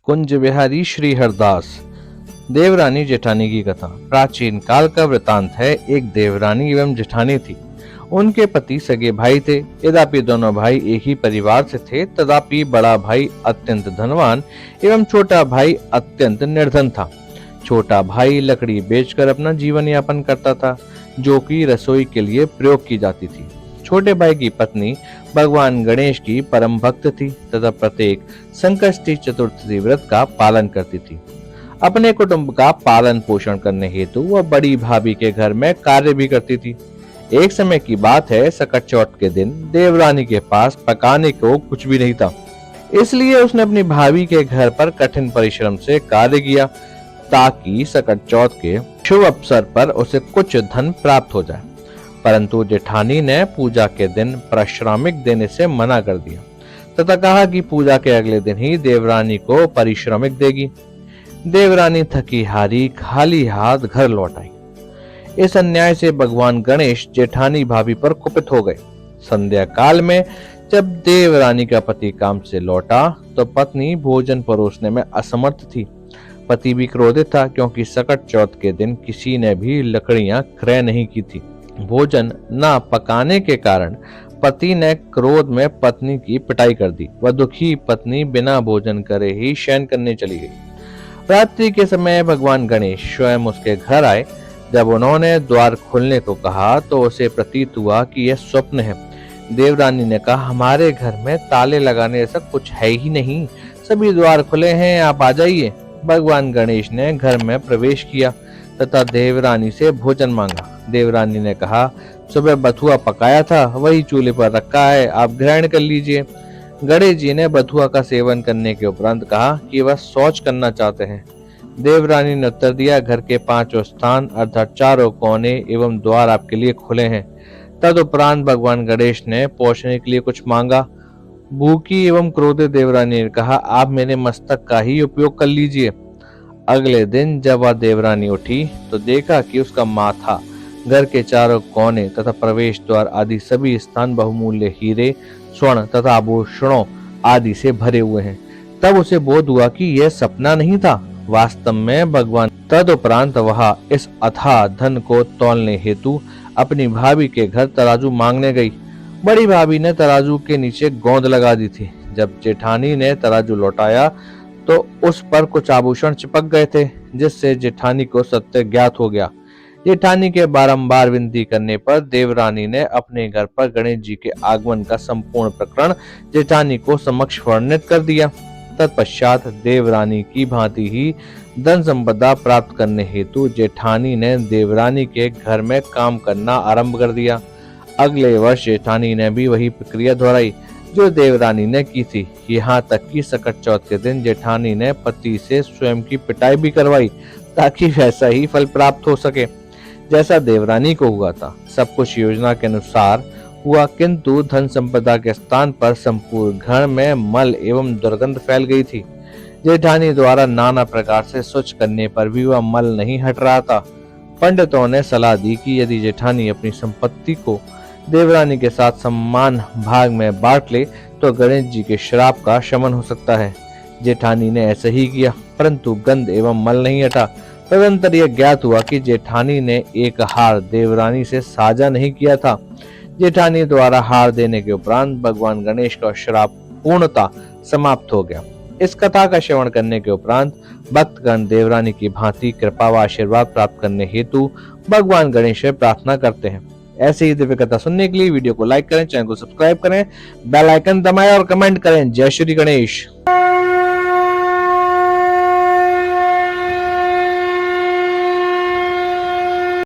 कुंज बिहारी श्री हरदास। देवरानी जेठानी की कथा प्राचीन काल का वृतांत है। एक देवरानी एवं जेठानी थी। उनके पति सगे भाई थे। यद्यपि दोनों भाई एक ही परिवार से थे, तथापि बड़ा भाई अत्यंत धनवान एवं छोटा भाई अत्यंत निर्धन था। छोटा भाई लकड़ी बेचकर अपना जीवन यापन करता था, जो कि रसोई के लिए प्रयोग की जाती थी। छोटे भाई की पत्नी भगवान गणेश की परम भक्त थी तथा प्रत्येक संकष्टी चतुर्थी व्रत का पालन करती थी। अपने कुटुंब का पालन पोषण करने हेतु वह बड़ी भाभी के घर में कार्य भी करती थी। एक समय की बात है, सकट चौथ के दिन देवरानी के पास पकाने को कुछ भी नहीं था। इसलिए उसने अपनी भाभी के घर पर कठिन परिश्रम से कार्य किया, ताकि सकट चौथ के शुभ अवसर पर उसे कुछ धन प्राप्त हो जाए। परंतु जेठानी ने पूजा के दिन पारिश्रमिक देने से मना कर दिया तथा कहा कि पूजा के अगले दिन ही देवरानी को पारिश्रमिक देगी। देवरानी थकी हारी खाली हाथ घर लौट आई। इस अन्याय से भगवान गणेश जेठानी भाभी पर कुपित हो गए। संध्या काल में जब देवरानी का पति काम से लौटा तो पत्नी भोजन परोसने में असमर्थ थी। पति भी क्रोधित था, क्योंकि सकट चौथ के दिन किसी ने भी लकड़ियां क्रय नहीं की थी। भोजन न पकाने के कारण पति ने क्रोध में पत्नी की पिटाई कर दी। वह दुखी पत्नी बिना भोजन करे ही शयन करने चली गई। रात्रि के समय भगवान गणेश स्वयं उसके घर आए। जब उन्होंने द्वार खोलने को कहा तो उसे प्रतीत हुआ कि यह स्वप्न है। देवरानी ने कहा, हमारे घर में ताले लगाने ऐसा कुछ है ही नहीं, सभी द्वार खुले हैं, आप आ जाइए। भगवान गणेश ने घर में प्रवेश किया तथा देवरानी से भोजन मांगा। देवरानी ने कहा, सुबह बथुआ पकाया था, वही चूल्हे पर रखा है, आप ग्रहण कर लीजिए। गणेश जी ने बथुआ का सेवन करने के उपरांत कहा कि वह शौच करना चाहते हैं। देवरानी ने उत्तर दिया, घर के 5 स्थान अर्थात 4 कोने एवं द्वार आपके लिए खुले हैं। तदुपरांत भगवान गणेश ने पहुंचने के लिए कुछ मांगा। भूखी एवं क्रोधित देवरानी ने कहा, आप मेरे मस्तक का ही उपयोग कर लीजिए। अगले दिन जब वह देवरानी उठी तो देखा कि उसका माथा, घर के 4 कोने तथा प्रवेश द्वार आदि सभी स्थान बहुमूल्य हीरे, स्वर्ण तथा आभूषणों आदि से भरे हुए हैं। तब उसे बोध हुआ कि यह सपना नहीं था, वास्तव में भगवान। तदुपरांत वह इस अथाह धन को तौलने हेतु अपनी भाभी के घर तराजू मांगने गई। बड़ी भाभी ने तराजू के नीचे गोंद लगा दी थी। जब जेठानी ने तराजू लौटाया तो उस पर कुछ आभूषण चिपक गए थे, जिससे जेठानी को सत्य ज्ञात हो गया। जेठानी के बारंबार विनती करने पर देवरानी ने अपने घर पर गणेश जी के आगमन का संपूर्ण प्रकरण जेठानी को समक्ष वर्णित कर दिया। तत्पश्चात देवरानी की भांति ही धन संपदा प्राप्त करने हेतु जेठानी ने देवरानी के घर में काम करना आरंभ कर दिया। अगले वर्ष जेठानी ने भी वही प्रक्रिया दोहराई जो देवरानी ने की थी। यहाँ तक कि सकट चौथ के दिन जेठानी ने पति से स्वयं की पिटाई भी करवाई, ताकि वैसा ही फल प्राप्त हो सके जैसा देवरानी को हुआ था। सब कुछ योजना के अनुसार हुआ, किंतु धन संपदा के स्थान पर संपूर्ण घर में मल एवं दुर्गंध फैल गई थी। जेठानी द्वारा नाना प्रकार से स्वच्छ करने पर भी वह मल नहीं हट रहा था। पंडितों ने सलाह दी कि यदि जेठानी अपनी संपत्ति को देवरानी के साथ समान भाग में बांट ले तो गणेश जी के श्राप का शमन हो सकता है। जेठानी ने ऐसा ही किया, परंतु गंध एवं मल नहीं हटा। तदंतर यह ज्ञात हुआ कि जेठानी ने एक हार देवरानी से साझा नहीं किया था। जेठानी द्वारा हार देने के उपरांत भगवान गणेश का श्राप पूर्णतः समाप्त हो गया। इस कथा का श्रवण करने के उपरांत भक्तगण देवरानी की भांति कृपा व आशीर्वाद प्राप्त करने हेतु भगवान गणेश से प्रार्थना करते हैं। ऐसे ही दिव्य कथा सुनने के लिए वीडियो को लाइक करें, चैनल को सब्सक्राइब करें, बेल आइकन दबाएं और कमेंट करें। जय श्री गणेश।